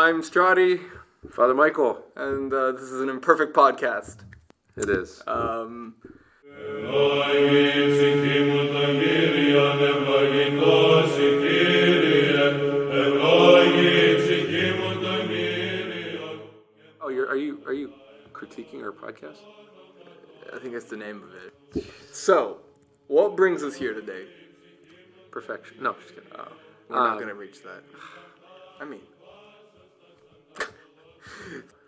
I'm Strati, Father Michael. and this is an Imperfect Podcast. It is. Oh, are you critiquing our podcast? I think that's the name of it. So, what brings us here today? Perfection. No, just kidding. We're not going to reach that. I mean...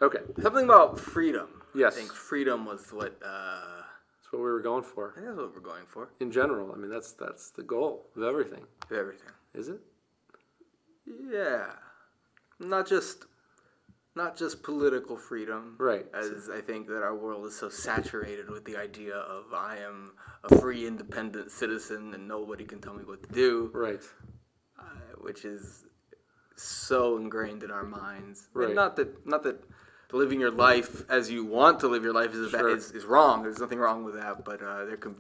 Okay. Something about freedom. Yes. I think freedom was what... That's what we were going for. I think that's what we're going for. In general, I mean, that's the goal of everything. Of everything. Is it? Yeah. Not just political freedom. Right. As I think that our world is so saturated with the idea of I am a free, independent citizen and nobody can tell me what to do. Right. Which is so ingrained in our minds. Right. And not that living your life as you want to live your life is wrong. There's nothing wrong with that. But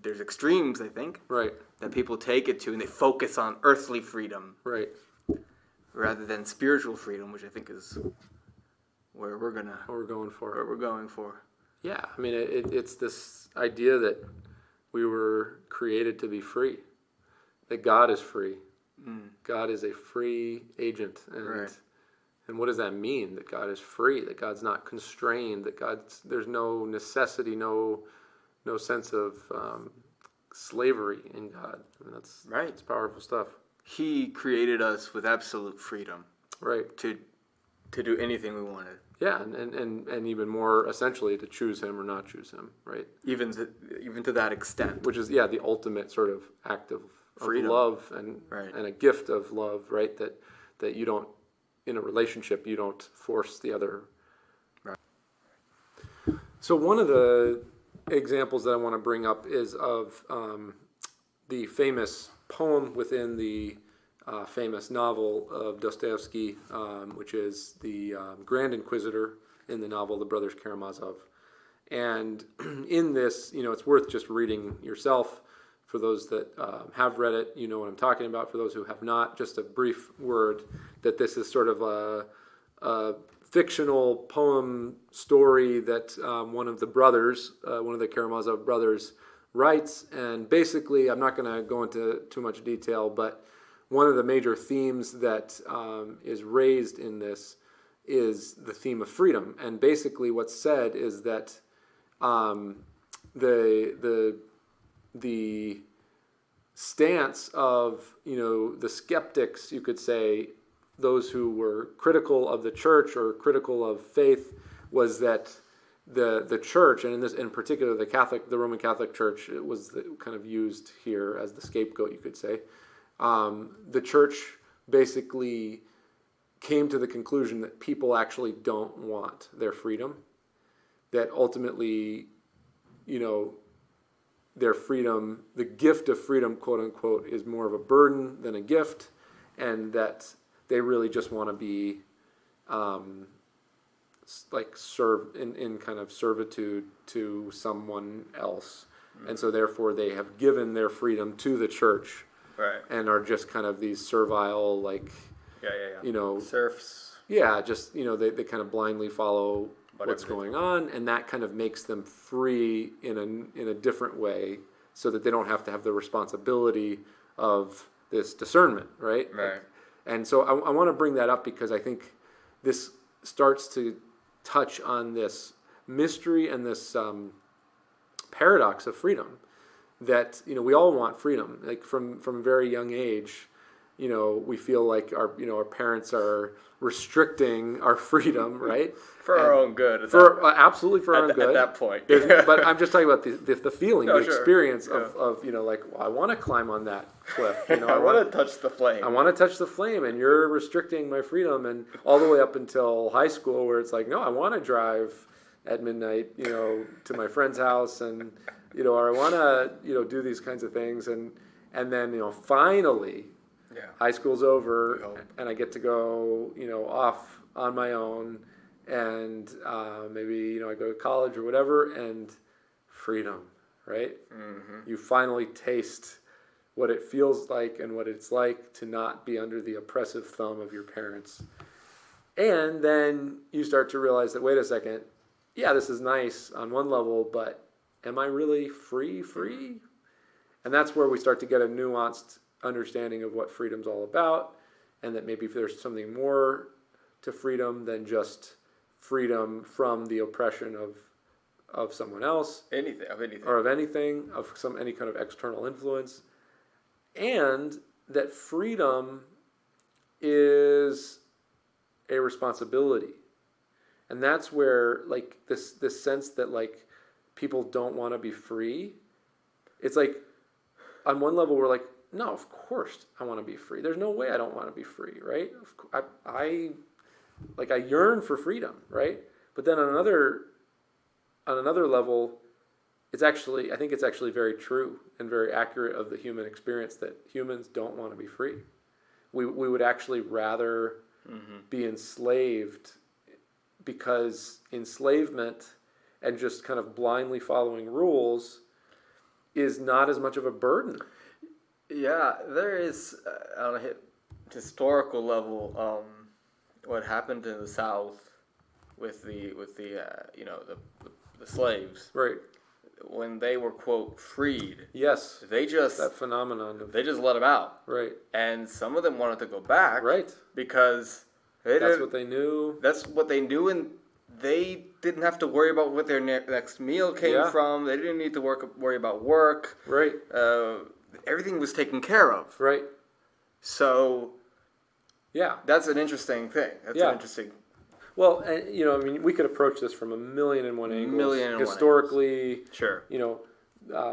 there's extremes, I think. Right. That people take it to, and they focus on earthly freedom. Right. Rather than spiritual freedom, which I think is where we're going for. Yeah, I mean, it's this idea that we were created to be free, that God is free. God is a free agent, and what does that mean? That God is free, that God's not constrained, that there's no necessity, no sense of slavery in God. I mean, that's right. It's powerful stuff. He created us with absolute freedom, right, to do anything we wanted. Yeah, and even more essentially to choose him or not choose him, right? Even to that extent, which is the ultimate sort of act of love and a gift of love, right? That you don't, in a relationship, you don't force the other. Right. So one of the examples that I want to bring up is of the famous poem within the famous novel of Dostoevsky, which is the Grand Inquisitor in the novel The Brothers Karamazov. And in this, it's worth just reading yourself. For those that have read it, you know what I'm talking about. For those who have not, just a brief word that this is sort of a fictional poem story that one of the brothers, one of the Karamazov brothers, writes. And basically, I'm not going to go into too much detail, but one of the major themes that is raised in this is the theme of freedom. And basically what's said is that the stance of, the skeptics, you could say, those who were critical of the church or critical of faith, was that the church, and in particular the Roman Catholic Church, it was kind of used here as the scapegoat, you could say. The church basically came to the conclusion that people actually don't want their freedom, that ultimately, their freedom, the gift of freedom, quote unquote, is more of a burden than a gift, and that they really just want to be served in kind of servitude to someone else. Mm-hmm. And so therefore they have given their freedom to the church. Right. And are just kind of these servile, serfs. Yeah, just, they kind of blindly follow what's going on, and that kind of makes them free in a different way, so that they don't have to have the responsibility of this discernment, right? Right. And so I want to bring that up because I think this starts to touch on this mystery and this paradox of freedom. That we all want freedom. Like from a very young age, we feel like our parents are restricting our freedom, right? For our own good. Absolutely for our own good. At that point. But I'm just talking about the feeling, the experience of I want to climb on that cliff. I want to touch the flame. I want to touch the flame, and you're restricting my freedom. And all the way up until high school, where it's like, no, I want to drive at midnight, to my friend's house, and or I want to, do these kinds of things, and then, finally, high school's over, and I get to go, off on my own, and maybe, I go to college or whatever, and freedom, right? Mm-hmm. You finally taste what it feels like and what it's like to not be under the oppressive thumb of your parents. And then you start to realize that, wait a second, yeah, this is nice on one level, but am I really free? And that's where we start to get a nuanced understanding of what freedom's all about, and that maybe if there's something more to freedom than just freedom from the oppression of someone else, any kind of external influence, and that freedom is a responsibility. And that's where, like, this sense that, like, people don't want to be free. It's like, on one level, we're like, no, of course I want to be free. There's no way I don't want to be free, right? I yearn for freedom, right? But then on another level, I think it's actually very true and very accurate of the human experience that humans don't want to be free. We would actually rather be enslaved, because enslavement and just kind of blindly following rules is not as much of a burden. Yeah, there is, on a historical level, what happened in the South with the slaves. Right. When they were, quote, freed. Yes. That phenomenon. They just let them out. Right. And some of them wanted to go back. Right. Because that's what they knew. That's what they knew, and they didn't have to worry about what their next meal came from. They didn't need to worry about work. Right. Everything was taken care of. Right. So, yeah, that's an interesting thing. Well, and, we could approach this from a million and one angles. Historically, sure.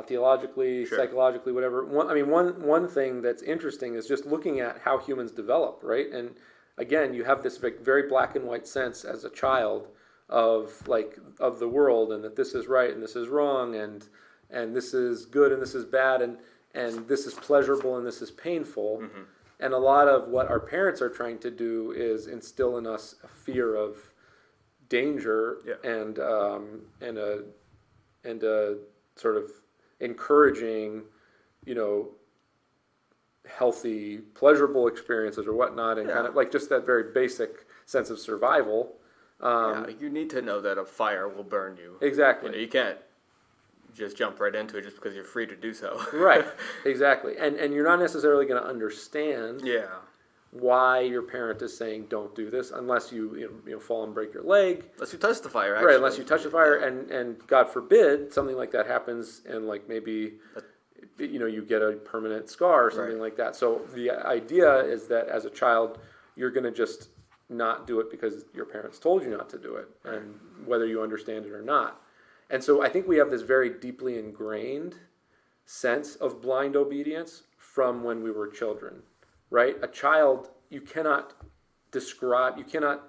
Theologically, sure. Psychologically, whatever. One thing that's interesting is just looking at how humans develop, right? And again, you have this very black and white sense as a child of the world, and that this is right and this is wrong, and this is good and this is bad, and this is pleasurable and this is painful. Mm-hmm. And a lot of what our parents are trying to do is instill in us a fear of danger, and a sort of encouraging, healthy, pleasurable experiences or whatnot, and kind of like just that very basic sense of survival. You need to know that a fire will burn you. Exactly. You can't just jump right into it just because you're free to do so. Right. Exactly. And you're not necessarily going to understand why your parent is saying don't do this unless you fall and break your leg. Unless you touch the fire, actually. Right, unless you touch the fire, and God forbid something like that happens, and like maybe you get a permanent scar or something like that. So the idea is that as a child, you're going to just not do it because your parents told you not to do it, and whether you understand it or not. And so I think we have this very deeply ingrained sense of blind obedience from when we were children, right? A child, you cannot describe, you cannot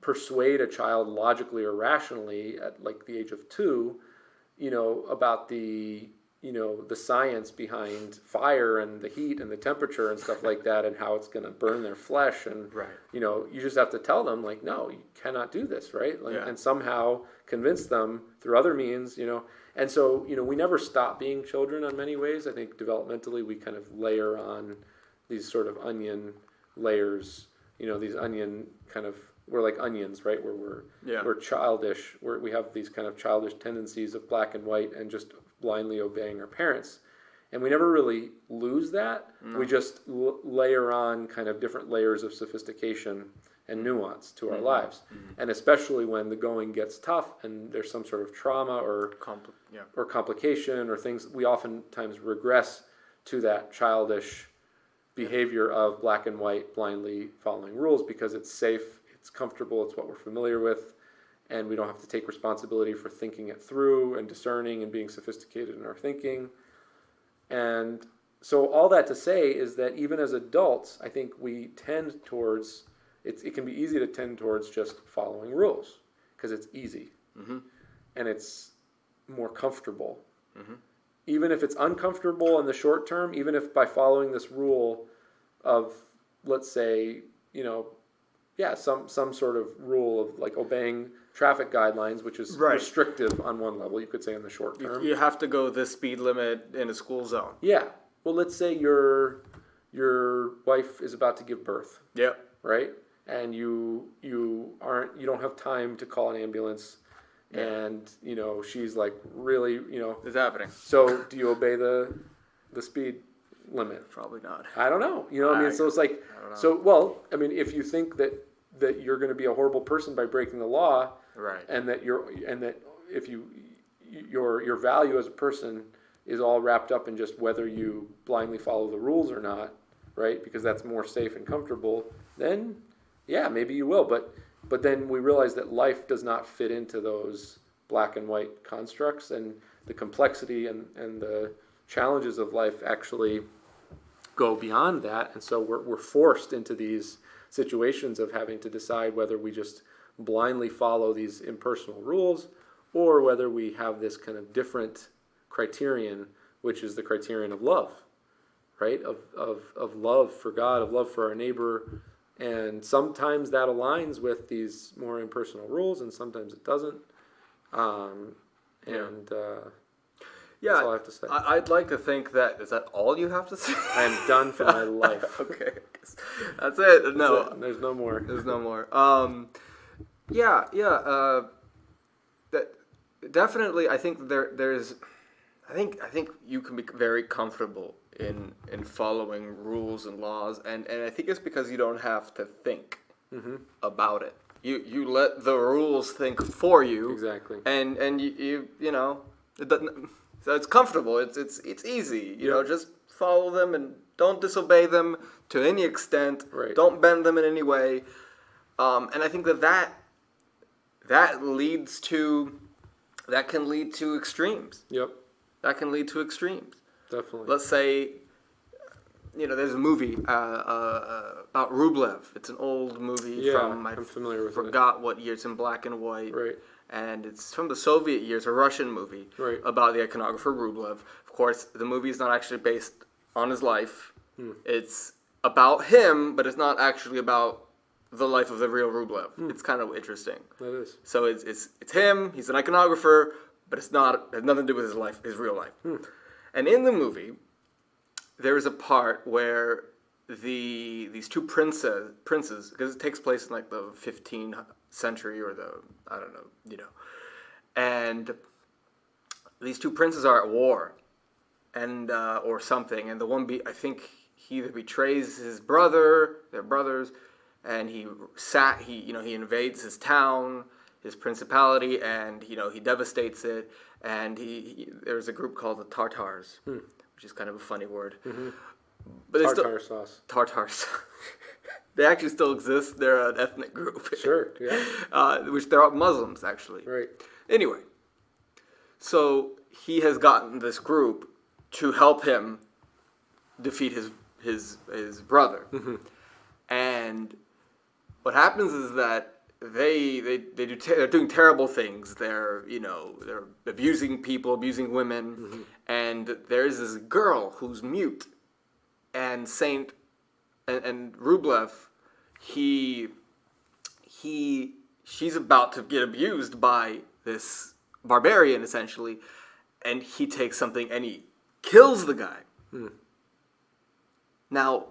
persuade a child logically or rationally at like the age of 2, about the science behind fire and the heat and the temperature and stuff like that, and how it's going to burn their flesh. And, you just have to tell them, like, no, you cannot do this, right? And somehow convince them through other means, And so, we never stop being children in many ways. I think developmentally we kind of layer on these sort of onion layers, these onion kind of, we're like onions, right? Where we're childish, we have these kind of childish tendencies of black and white and just blindly obeying our parents. And we never really lose that. No. We just layer on kind of different layers of sophistication and nuance to our lives. Mm-hmm. And especially when the going gets tough and there's some sort of trauma or complication or things, we oftentimes regress to that childish behavior of black and white, blindly following rules because it's safe, it's comfortable, it's what we're familiar with, and we don't have to take responsibility for thinking it through and discerning and being sophisticated in our thinking. And so all that to say is that even as adults, I think we tend towards, it can be easy to tend towards just following rules because it's easy. Mm-hmm. And it's more comfortable. Mm-hmm. Even if it's uncomfortable in the short term, even if by following this rule of, let's say, some sort of rule of like obeying traffic guidelines, which is restrictive on one level, you could say in the short term. You have to go the speed limit in a school zone. Yeah. Well, let's say you're your wife is about to give birth. Yep. Right? And you don't have time to call an ambulance, and she's like really it's happening. So do you obey the speed limit? Probably not. I don't know. So it's like if you think that you're going to be a horrible person by breaking the law, right, and that if your value as a person is all wrapped up in just whether you blindly follow the rules or not, right? Because that's more safe and comfortable, then yeah, maybe you will. But then we realize that life does not fit into those black and white constructs, and the complexity and the challenges of life actually go beyond that. And so we're forced into these situations of having to decide whether we just blindly follow these impersonal rules or whether we have this kind of different criterion, which is the criterion of love, right? Of love for God, of love for our neighbor. And sometimes that aligns with these more impersonal rules, and sometimes it doesn't. That's all I have to say. I'd like to think that, is that all you have to say? I am done for my life. Okay. That's it. No. That's it. There's no more. There's no more. That definitely, I think there's... I think you can be very comfortable in following rules and laws, and I think it's because you don't have to think about it. You let the rules think for you. Exactly. And you it doesn't, so it's comfortable. It's easy. You know, just follow them and don't disobey them to any extent. Right. Don't bend them in any way. And I think that can lead to extremes. Yep. That can lead to extremes. Definitely. Let's say, there's a movie about Rublev. It's an old movie from, I'm familiar with it. Forgot what year. It's in black and white. Right. And it's from the Soviet years, a Russian movie about the iconographer Rublev. Of course, the movie is not actually based on his life. It's about him, but it's not actually about the life of the real Rublev. It's kind of interesting. That is. So it's him. He's an iconographer. But it has nothing to do with his life, his real life. And in the movie, there is a part where these two princes, because it takes place in like the 15th century or and these two princes are at war, and or something, and the one I think he either betrays his brother, their brothers, and he invades his town, his principality, and he devastates it. And there's a group called the Tartars, which is kind of a funny word. But tartar sauce. Tartars. They actually still exist. They're an ethnic group. Sure. Yeah. Which they're Muslims actually. Right. Anyway, so he has gotten this group to help him defeat his brother, and what happens is that they're doing terrible things. They're abusing people, abusing women, and there's this girl who's mute, and and Rublev, she's about to get abused by this barbarian essentially, and he takes something and he kills the guy. Now,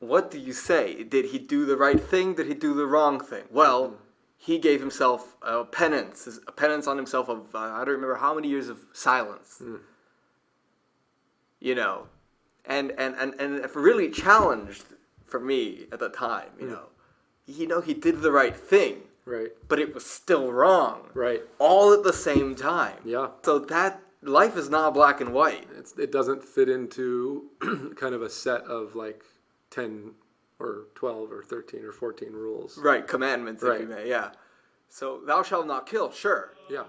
what do you say? Did he do the right thing? Did he do the wrong thing? Well, he gave himself a penance on himself of, I don't remember how many years of silence. And it really challenged for me at the time, he did the right thing. Right. But it was still wrong. Right. All at the same time. Yeah. So that life is not black and white. It doesn't fit into kind of a set of like 10 or 12 or 13 or 14 rules. Right, commandments, if you may, yeah. So, thou shalt not kill, sure. Yeah.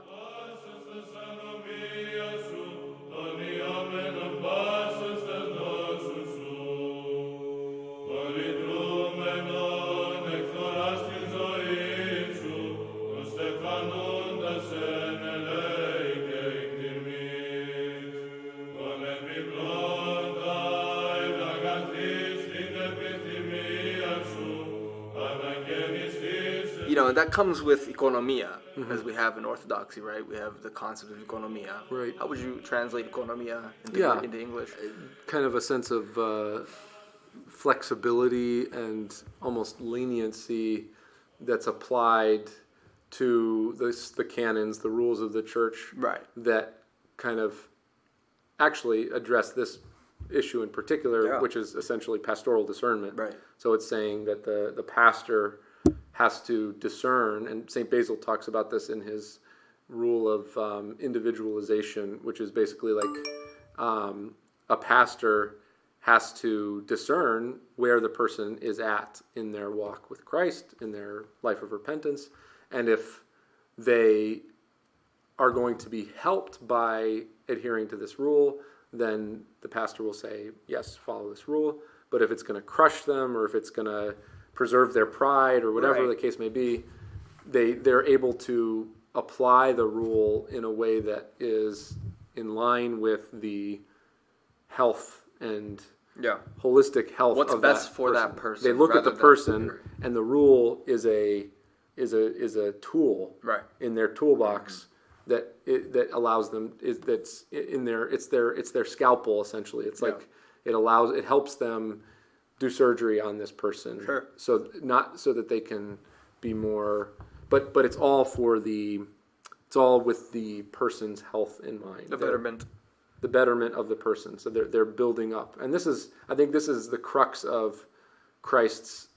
that comes with economia, as we have in Orthodoxy, right? We have the concept of economia. Right. How would you translate economia into English? Kind of a sense of flexibility and almost leniency that's applied to the canons, the rules of the church, right, that kind of actually address this issue in particular, which is essentially pastoral discernment. Right. So it's saying that the pastor has to discern, and St. Basil talks about this in his rule of individualization, which is basically like a pastor has to discern where the person is at in their walk with Christ, in their life of repentance, and if they are going to be helped by adhering to this rule, then the pastor will say, yes, follow this rule. But if it's going to crush them, or if it's going to preserve their pride, or whatever the case may be, they're able to apply the rule in a way that is in line with the health and holistic health what's of best that for person. that person. They look at the person, and the rule is a tool in their toolbox that allows them that's in their it's their scalpel essentially. It's like it helps them do surgery on this person. Sure. So not so that they can be more, but it's all with the person's health in mind. The betterment of the person. So they're building up. And I think this is the crux of Christ's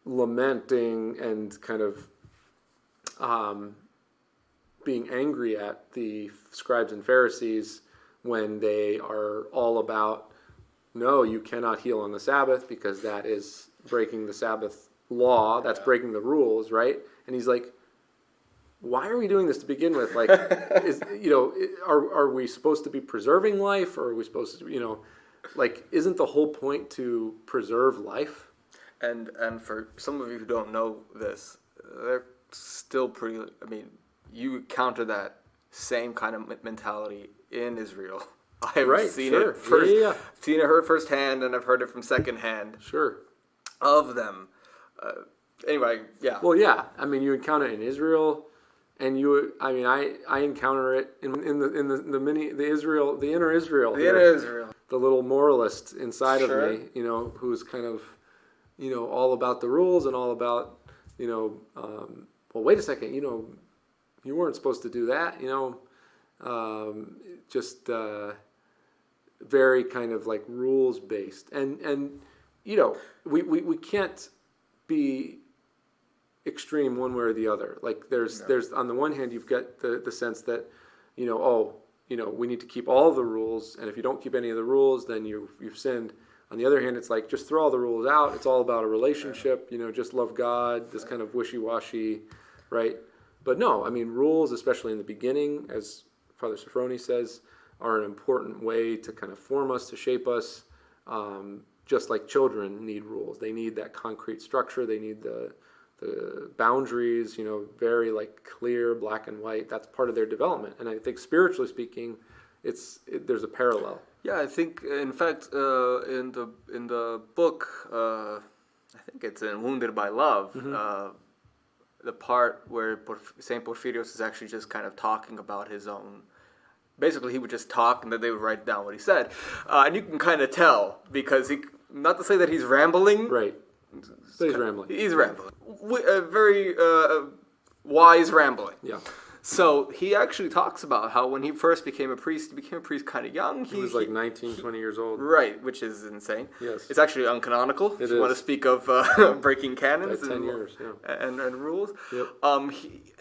lamenting and kind of being angry at the scribes and Pharisees when they are all about, no, you cannot heal on the Sabbath because that is breaking the Sabbath law. That's breaking the rules, right? And he's like, why are we doing this to begin with? Like, are we supposed to be preserving life, or are we supposed to, isn't the whole point to preserve life? And for some of you who don't know this, they're still pretty. I mean, you encounter that same kind of mentality in Israel. I've seen it first. I've seen it heard firsthand, and I've heard it from secondhand. Sure. Of them. Anyway, yeah. Well, yeah. I mean, you encounter it in Israel. And I encounter it in the inner Israel. The little moralist inside of me, who's kind of, all about the rules and all about, well, wait a second, you weren't supposed to do that, just very kind of like rules based, and we can't be extreme one way or the other. Like there's on the one hand you've got the sense that we need to keep all the rules, and if you don't keep any of the rules then you've sinned. On the other hand, it's like just throw all the rules out. It's all about a relationship, just love God, this kind of wishy-washy, right? But no, I mean, rules, especially in the beginning, as Father Sophrony says, are an important way to kind of form us, to shape us, just like children need rules. They need that concrete structure. They need the boundaries, very like clear, black and white. That's part of their development. And I think spiritually speaking, there's a parallel. Yeah, I think in fact in the book, I think it's in Wounded by Love, the part where Saint Porphyrios is actually just kind of talking about his own. Basically, he would just talk, and then they would write down what he said, and you can kind of tell because not to say that he's rambling, right. So he's rambling. He's rambling. Very wise rambling. Yeah. So he actually talks about how when he first became a priest, he became a priest kind of young. He was like 19, 20 years old. Right, which is insane. Yes. It's actually uncanonical. If you want to speak of breaking canons by 10 years, and rules. Yep.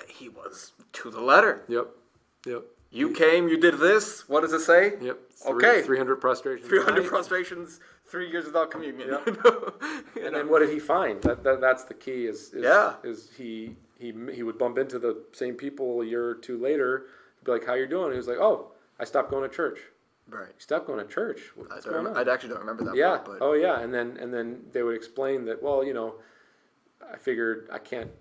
He was to the letter. Yep. You came, you did this. What does it say? Yep. Okay. 300 prostrations. 300 prostrations. 3 years without communion. Yep. And then what did he find? That's the key. Is he would bump into the same people a year or two later. He'd be like, "How you doing?" And he was like, "Oh, I stopped going to church." Right. You stopped going to church. What's going on? I actually don't remember that. Yeah. Part, but... Oh yeah. And then they would explain that. Well, I figured I can't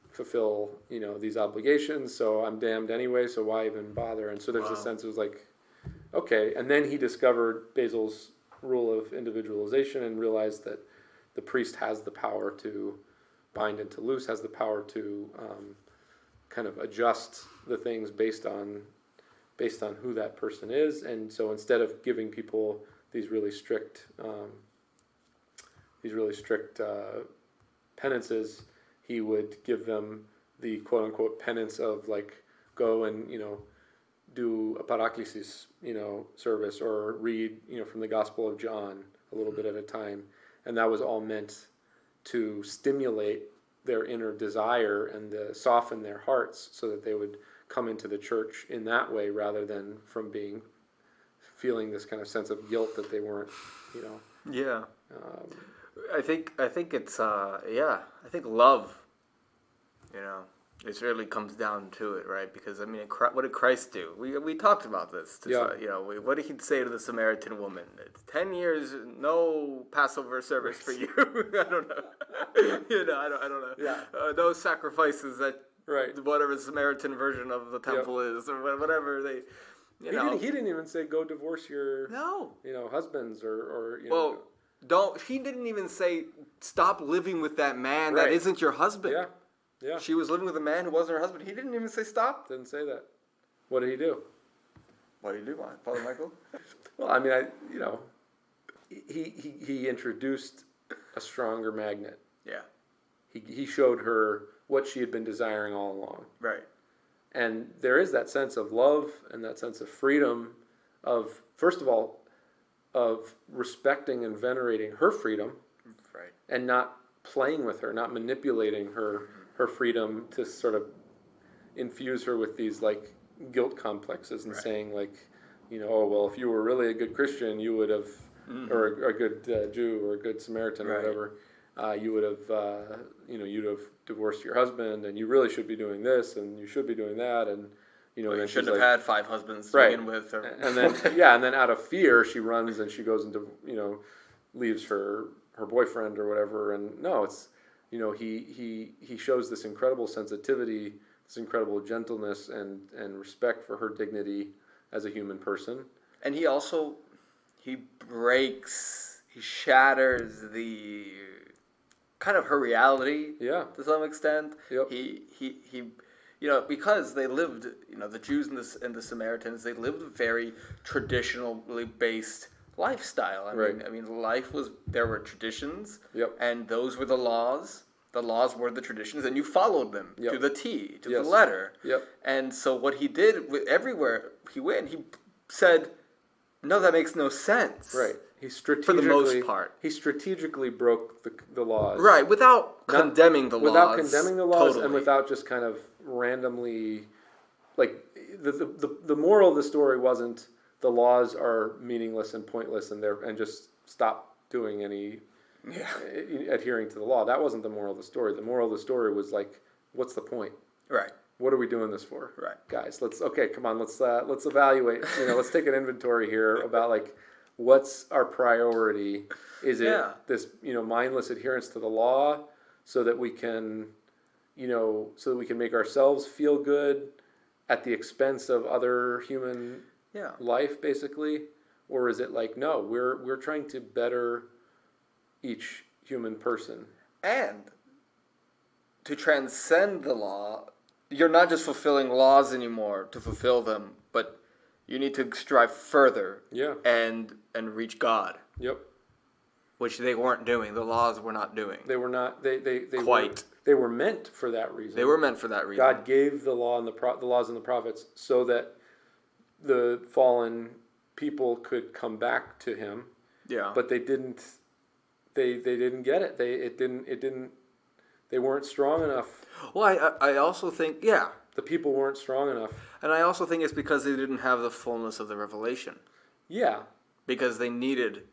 fulfill these obligations, so I'm damned anyway. So why even bother? And so there's a sense it was like, okay. And then he discovered Basil's rule of individualization and realized that the priest has the power to bind and to loose, has the power to kind of adjust the things based on who that person is. And so instead of giving people these really strict penances, he would give them the quote unquote penance of like go and do a paraklesis service, or read from the Gospel of John a little bit at a time, and that was all meant to stimulate their inner desire and soften their hearts so that they would come into the church in that way, rather than from feeling this kind of sense of guilt that they weren't, Yeah. I think it's I think love, it really comes down to it, right? Because what did Christ do? We talked about this. What did he say to the Samaritan woman? 10 years, no Passover service for you. I don't know. I don't know. Yeah. Those sacrifices that whatever the Samaritan version of the temple is, or whatever they. He didn't even say go divorce your husbands or He didn't even say stop living with that man that isn't your husband. Yeah. Yeah. She was living with a man who wasn't her husband. He didn't even say stop. Didn't say that. What did he do? What did he do, Father Michael? Well, he introduced a stronger magnet. Yeah. He showed her what she had been desiring all along. Right. And there is that sense of love and that sense of freedom of, first of all, of respecting and venerating her freedom. Right. And not playing with her, not manipulating her freedom to sort of infuse her with these like guilt complexes and saying like, if you were really a good Christian, you would have, or a good Jew or a good Samaritan or whatever, you would have, you'd have divorced your husband, and you really should be doing this, and you should be doing that, and you shouldn't have had 5 husbands to begin with. Or... And then out of fear, she runs and she goes into leaves her boyfriend or whatever, and no, it's. He shows this incredible sensitivity, this incredible gentleness and respect for her dignity as a human person. And he shatters the kind of her reality to some extent. Yep. He because they lived, the Jews and the Samaritans, they lived a very traditionally based lifestyle. I mean, there were traditions, and those were the laws. The laws were the traditions, and you followed them to the T, to the letter. Yep. And so what he did everywhere he went, he said, "No, that makes no sense." Right. For the most part, he strategically broke the laws. Right, without condemning the laws, totally. And without just kind of randomly, like the moral of the story wasn't. The laws are meaningless and pointless, and just stop doing any adhering to the law. That wasn't the moral of the story. The moral of the story was like, what's the point? Right. What are we doing this for? Right. Guys, let's evaluate. Let's take an inventory here about like what's our priority. Is it this mindless adherence to the law so that we can make ourselves feel good at the expense of other human life, basically, or is it like, no, we're trying to better each human person, and to transcend the law, you're not just fulfilling laws anymore to fulfill them, but you need to strive further, and reach God. Yep. Which they weren't doing. The laws were not doing. They were not. They quite. They were meant for that reason. They were meant for that reason. God gave the law and the laws and the prophets so that the fallen people could come back to Him. Yeah. But they didn't. They didn't get it. They weren't strong enough. Well, I also think the people weren't strong enough. And I also think it's because they didn't have the fullness of the revelation. Yeah. Because they needed,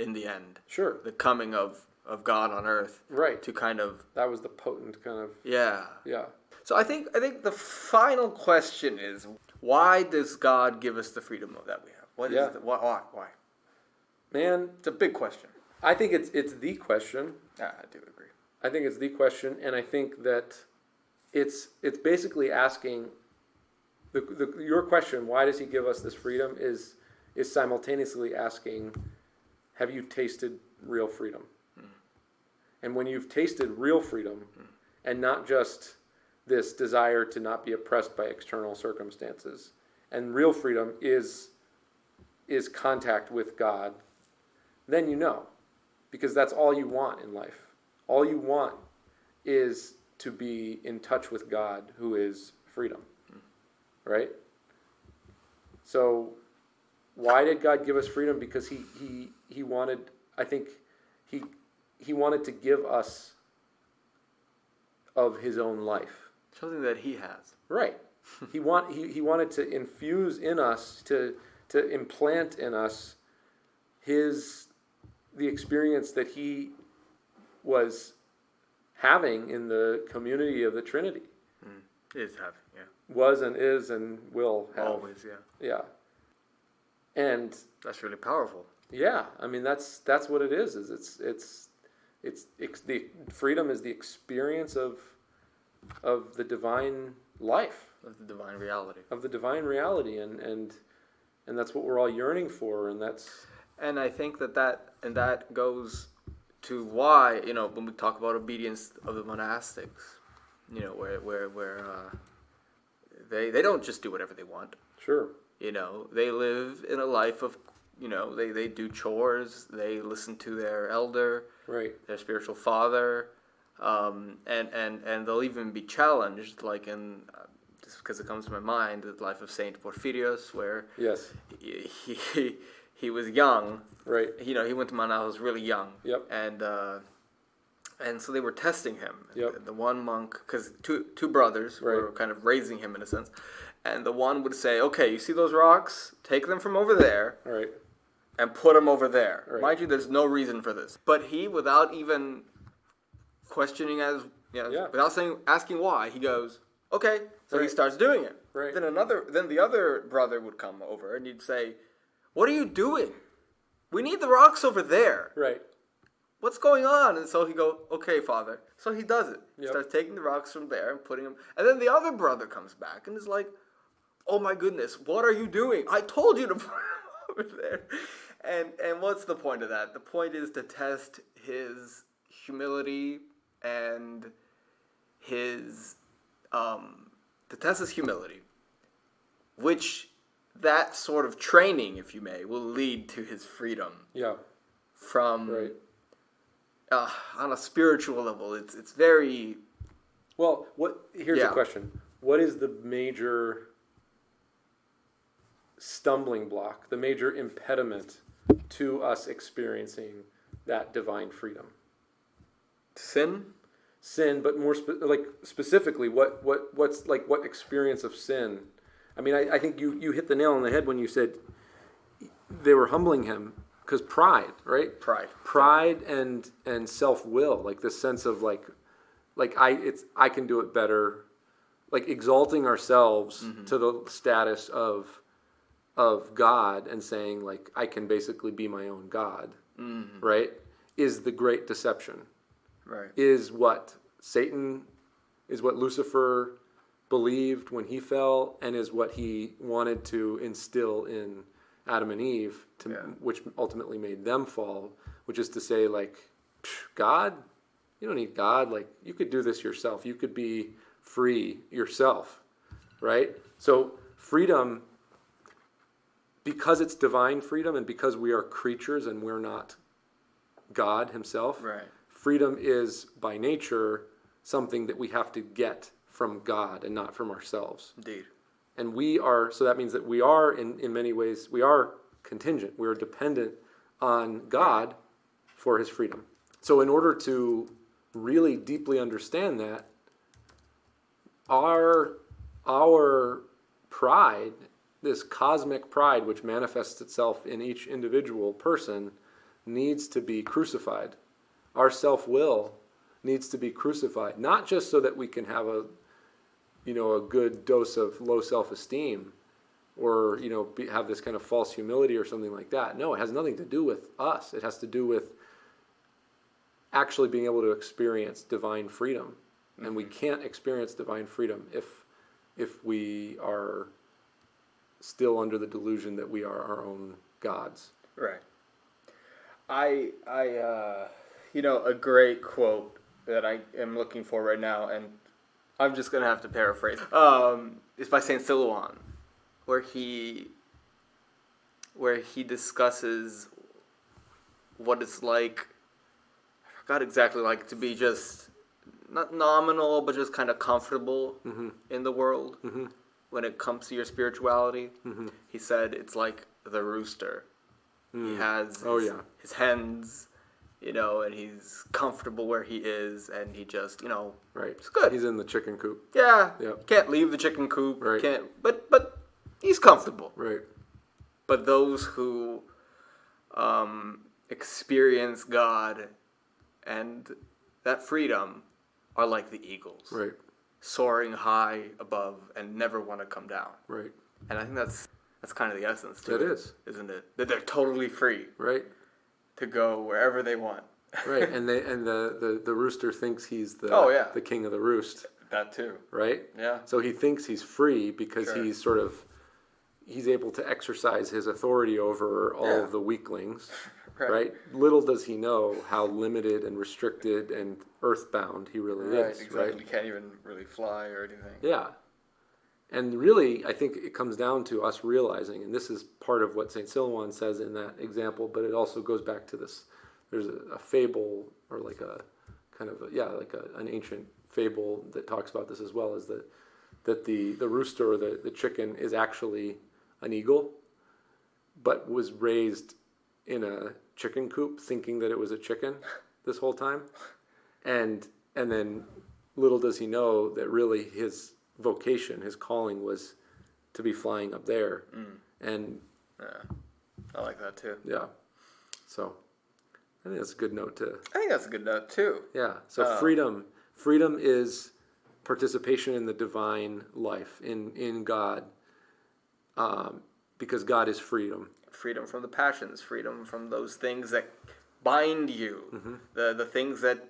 in the end, the coming of God on earth. Right. To kind of... That was the potent kind of... Yeah. Yeah. So I think the final question is, why does God give us the freedom that we have? Why? Man, it's a big question. I think it's the question. I do agree. I think it's the question, and I think that it's basically asking your question, why does He give us this freedom, is simultaneously asking, have you tasted real freedom? And when you've tasted real freedom, and not just this desire to not be oppressed by external circumstances, and real freedom is contact with God, then you know, because that's all you want in life. All you want is to be in touch with God, who is freedom, right? So why did God give us freedom? Because he wanted, I think, he wanted to give us of his own life. Something that he has. Right. He wanted to infuse in us, to implant in us the experience that he was having in the community of the Trinity. Is having, yeah. Was and is and will have. Always, yeah. Yeah. And that's really powerful. Yeah, I mean that's what it is. It's the freedom is the experience of the divine life, of the divine reality, and that's what we're all yearning for, and I think that goes to why, when we talk about obedience of the monastics, where they don't just do whatever they want. Sure. They live in a life of, they do chores, they listen to their elder, right, their spiritual father, and they'll even be challenged, like in, just because it comes to my mind, the life of Saint Porphyrios, where yes, he was young, right, he went to Mount Athos really young, yep, and so they were testing him. Yep. The one monk, because two brothers right. were kind of raising him in a sense, and the one would say, "Okay, you see those rocks? Take them from over there, right, and put them over there." Right. Mind you, there's no reason for this, but he, without even questioning, without asking why, he goes, "Okay." So right. he starts doing it. Right. Then the other brother would come over and he'd say, "What are you doing? We need the rocks over there. Right. What's going on?" And so he go, "Okay, Father." So he does it. He Yep. starts taking the rocks from there and putting them. And then the other brother comes back and is like, "Oh my goodness, what are you doing? I told you to put them over there." And what's the point of that? The point is to test his humility and his which that sort of training, if you may, will lead to his freedom. Yeah. From right. On a spiritual level, it's very well. Here's a question: what is the major stumbling block, the major impediment to us experiencing that divine freedom? Sin, but more specifically, what's what experience of sin? I mean, I think you hit the nail on the head when you said they were humbling him. Because pride, right? Pride and self-will, like this sense of I can do it better, like exalting ourselves to the status of God and saying I can basically be my own God, right? Is the great deception, right? Is what Lucifer believed when he fell, and is what he wanted to instill in Adam and Eve, which ultimately made them fall, which is to say, God, you don't need God. You could do this yourself. You could be free yourself, right? So freedom, because it's divine freedom and because we are creatures and we're not God himself, right. Freedom is by nature something that we have to get from God and not from ourselves. Indeed. And so that means that we are, in many ways, we are contingent. We are dependent on God for his freedom. So in order to really deeply understand that, our pride, this cosmic pride which manifests itself in each individual person, needs to be crucified. Our self-will needs to be crucified, not just so that we can have a good dose of low self-esteem or, have this kind of false humility or something like that. No, it has nothing to do with us. It has to do with actually being able to experience divine freedom. Mm-hmm. And we can't experience divine freedom if we are still under the delusion that we are our own gods. Right. a great quote that I am looking for right now, and I'm just going to have to paraphrase. It's by St. Silouan, where he discusses what it's like, I forgot exactly, like to be just not nominal, but just kind of comfortable in the world when it comes to your spirituality. He said it's like the rooster. He has his hens, and he's comfortable where he is, and he just, right. It's good. He's in the chicken coop. Yeah. Yep. Can't leave the chicken coop. Right. Can't. But he's comfortable. Right. But those who experience God and that freedom are like the eagles. Right. Soaring high above and never want to come down. Right. And I think that's kind of the essence to it. It is. Isn't it? That they're totally free. Right. To go wherever they want. Right. And the rooster thinks he's the king of the roost. That too. Right? Yeah. So he thinks he's free because he's able to exercise his authority over all of the weaklings. Right. Little does he know how limited and restricted and earthbound he really is. Exactly. Right. He can't even really fly or anything. Yeah. And really, I think it comes down to us realizing, and this is part of what St. Silouan says in that example, but it also goes back to this. There's a fable, or like a kind of an ancient fable that talks about this as well, is that the rooster or the chicken is actually an eagle, but was raised in a chicken coop thinking that it was a chicken this whole time. And then little does he know that really his vocation, his calling was to be flying up there. And I like that too. Yeah. So I think that's a good note to... I think that's a good note too. Yeah. So freedom is participation in the divine life, in God, because God is freedom. Freedom from the passions, freedom from those things that bind you, the things that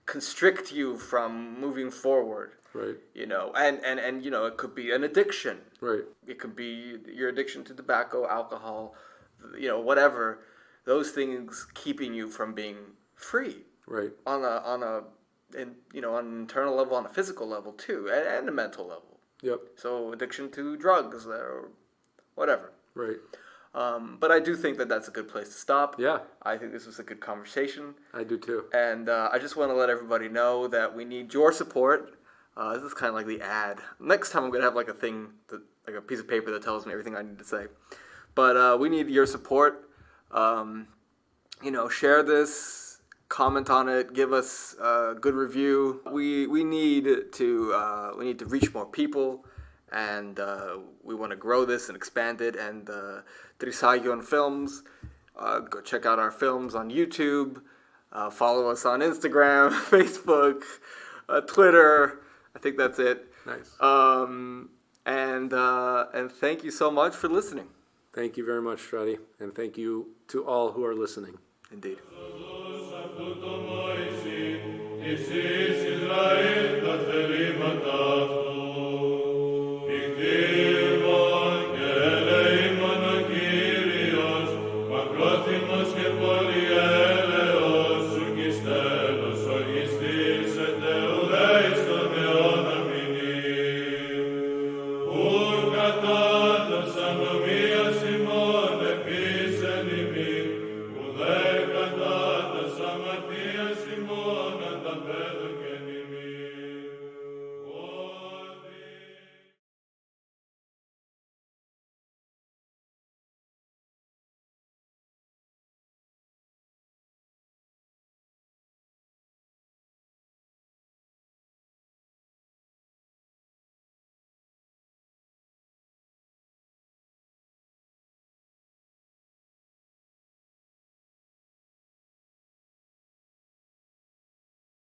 constrict you from moving forward. Right. And it could be an addiction. Right. It could be your addiction to tobacco, alcohol, whatever. Those things keeping you from being free. Right. On an internal level, on a physical level too, and a mental level. Yep. So addiction to drugs or whatever. Right. But I do think that that's a good place to stop. Yeah. I think this was a good conversation. I do too. And I just want to let everybody know that we need your support. This is kind of like the ad. Next time I'm going to have like a thing, like a piece of paper that tells me everything I need to say. But we need your support. Share this, comment on it, give us a good review. We need to reach more people. And we want to grow this and expand it. And TrisagionFilms, go check out our films on YouTube. Follow us on Instagram, Facebook, Twitter. I think that's it. Nice. And thank you so much for listening. Thank you very much, Strati. And thank you to all who are listening. Indeed.